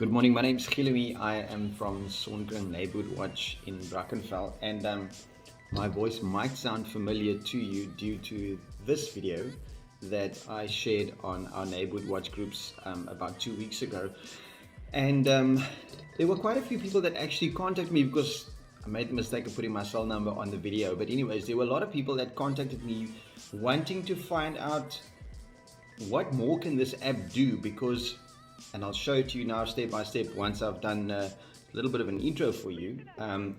Good morning. My name is Giloui. I am from Sonnkring Neighborhood Watch in Brackenfell, and my voice might sound familiar to you due to this video that I shared on our Neighborhood Watch groups about 2 weeks ago. And there were quite a few people that actually contacted me because I made the mistake of putting my cell number on the video. But anyways, there were a lot of people that contacted me wanting to find out what more can this app do, because, and I'll show it to you now step by step once I've done a little bit of an intro for you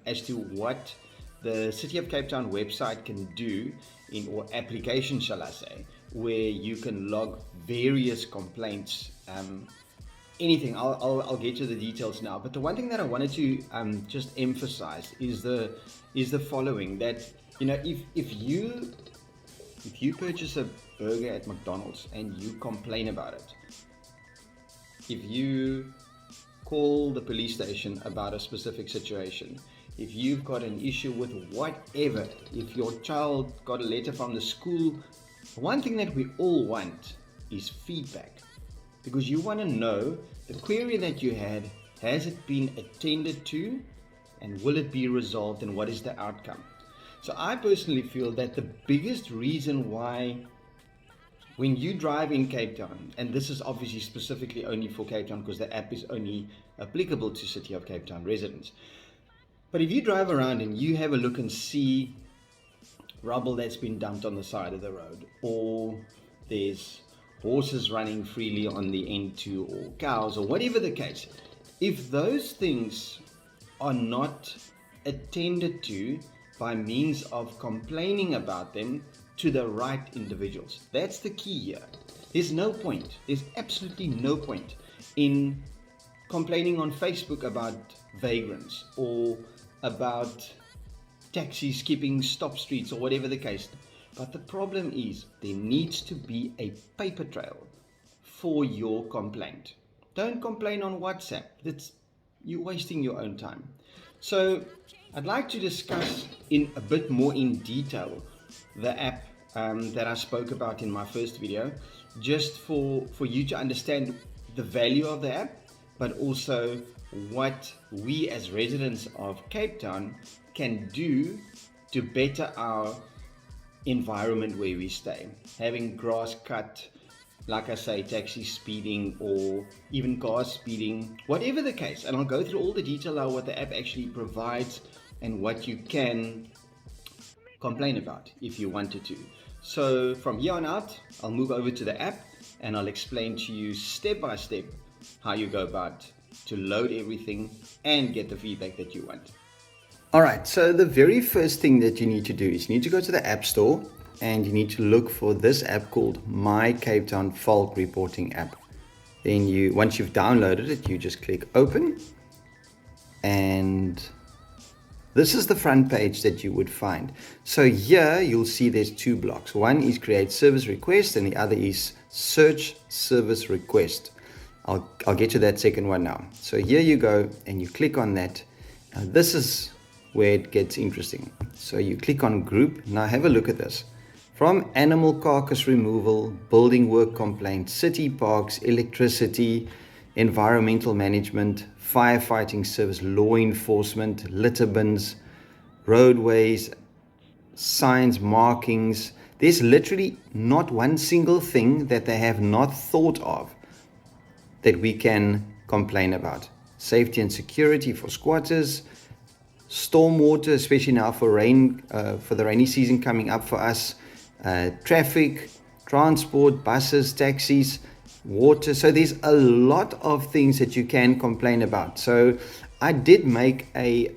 as to what the City of Cape Town website can do or application shall I say, where you can log various complaints, anything. I'll get to the details now, but the one thing that I wanted to just emphasize is the following, that if you purchase a burger at McDonald's and you complain about it, if you call the police station about a specific situation, if you've got an issue with whatever, if your child got a letter from the school, one thing that we all want is feedback, because you want to know the query that you had, has it been attended to, and will it be resolved, and what is the outcome. So I personally feel that the biggest reason why when you drive in Cape Town, and this is obviously specifically only for Cape Town because the app is only applicable to City of Cape Town residents, but if you drive around and you have a look and see rubble that's been dumped on the side of the road, or there's horses running freely on the N2, or cows, or whatever the case, if those things are not attended to by means of complaining about them to the right individuals, that's the key here. There's absolutely no point in complaining on Facebook about vagrants or about taxis skipping stop streets or whatever the case. But the problem is there needs to be a paper trail for your complaint. Don't complain on WhatsApp. You're wasting your own time. So I'd like to discuss in a bit more in detail the app that I spoke about in my first video, just for you to understand the value of the app, but also what we as residents of Cape Town can do to better our environment where we stay. Having grass cut, like I say, taxi speeding, or even cars speeding, whatever the case. And I'll go through all the detail now what the app actually provides and what you can complain about if you wanted to. So from here on out, I'll move over to the app and I'll explain to you step by step how you go about to load everything and get the feedback that you want. Alright, so the very first thing that you need to do is you need to go to the App Store and you need to look for this app called My Cape Town Fault Reporting app. Then once you've downloaded it, you just click open, and this is the front page that you would find. So here you'll see there's two blocks. One is create service request and the other is search service request. I'll get to that second one now. So here you go and you click on that. Now this is where it gets interesting. So you click on group. Now have a look at this. From animal carcass removal, building work complaints, city parks, electricity, environmental management, firefighting service, law enforcement, litter bins, roadways, signs, markings. There's literally not one single thing that they have not thought of that we can complain about. Safety and security for squatters, stormwater, especially now for rain, for the rainy season coming up for us, traffic, transport, buses, taxis, water. So there's a lot of things that you can complain about. So I did make a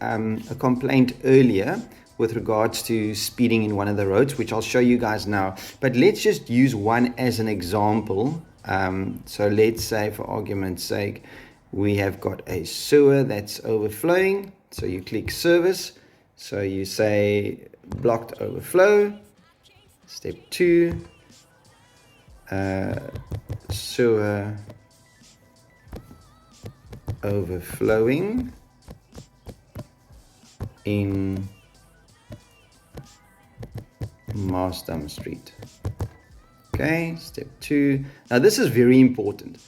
complaint earlier with regards to speeding in one of the roads, which I'll show you guys now. But let's just use one as an example. So let's say, for argument's sake, we have got a sewer that's overflowing. So you click service. So you say blocked overflow. Step 2. Sewer overflowing in Marsdam Street. Okay, step 2. Now this is very important.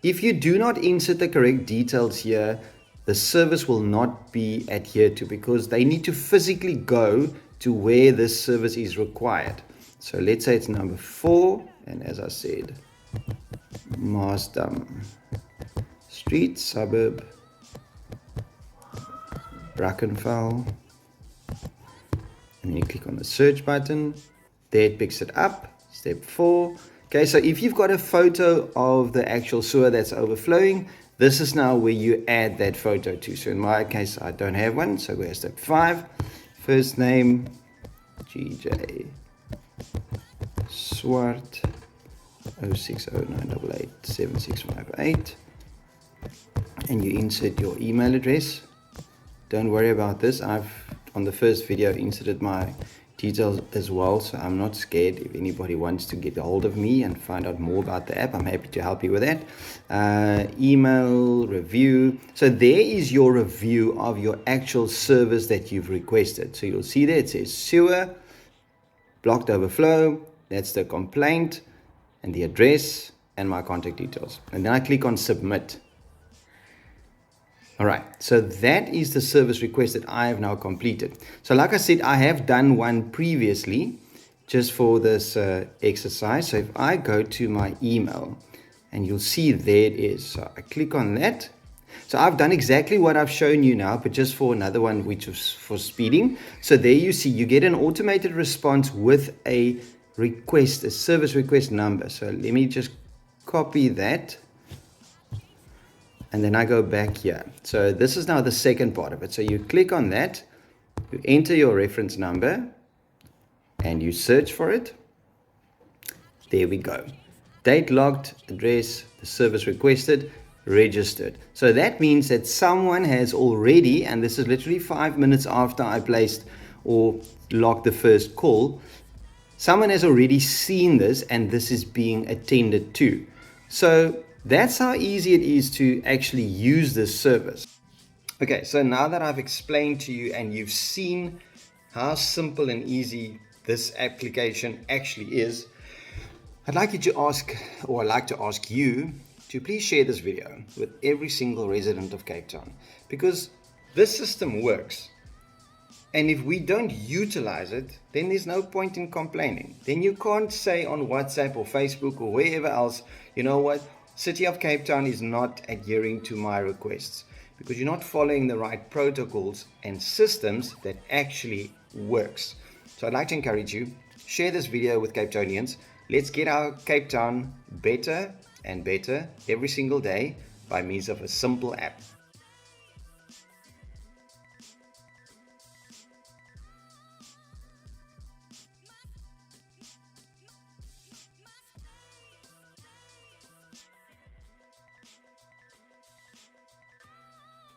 If you do not insert the correct details here, the service will not be adhered to because they need to physically go to where this service is required. So let's say it's number 4, and as I said, Maasdam Street, suburb, Brackenfell, and then you click on the search button. There it picks it up. Step 4. Okay, so if you've got a photo of the actual sewer that's overflowing, this is now where you add that photo to. So in my case, I don't have one, so we're at step 5. First name, GJ Swart, 0609887658, and you insert your email address. Don't worry about this. I've on the first video inserted my details as well, so I'm not scared. If anybody wants to get a hold of me and find out more about the app, I'm happy to help you with that. Email, review. So there is your review of your actual service that you've requested. So you'll see there it says sewer, blocked overflow. That's the complaint and the address and my contact details. And then I click on submit. All right, so that is the service request that I have now completed. So like I said, I have done one previously just for this exercise. So if I go to my email, and you'll see there it is. So I click on that. So I've done exactly what I've shown you now, but just for another one, which was for speeding. So there you see, you get an automated response with a request, a service request number. So let me just copy that. And then I go back here. So this is now the second part of it. So you click on that, you enter your reference number, and you search for it. There we go. Date logged, address, the service requested, registered. So that means that someone has already, and this is literally 5 minutes after I placed or logged the first call, someone has already seen this and this is being attended to. So that's how easy it is to actually use this service. Okay, so now that I've explained to you and you've seen how simple and easy this application actually is, I'd like to ask you to please share this video with every single resident of Cape Town, because this system works. And if we don't utilize it, then there's no point in complaining. Then you can't say on WhatsApp or Facebook or wherever else, you know what, City of Cape Town is not adhering to my requests, because you're not following the right protocols and systems that actually works. So I'd like to encourage you, share this video with Cape Townians. Let's get our Cape Town better and better every single day by means of a simple app.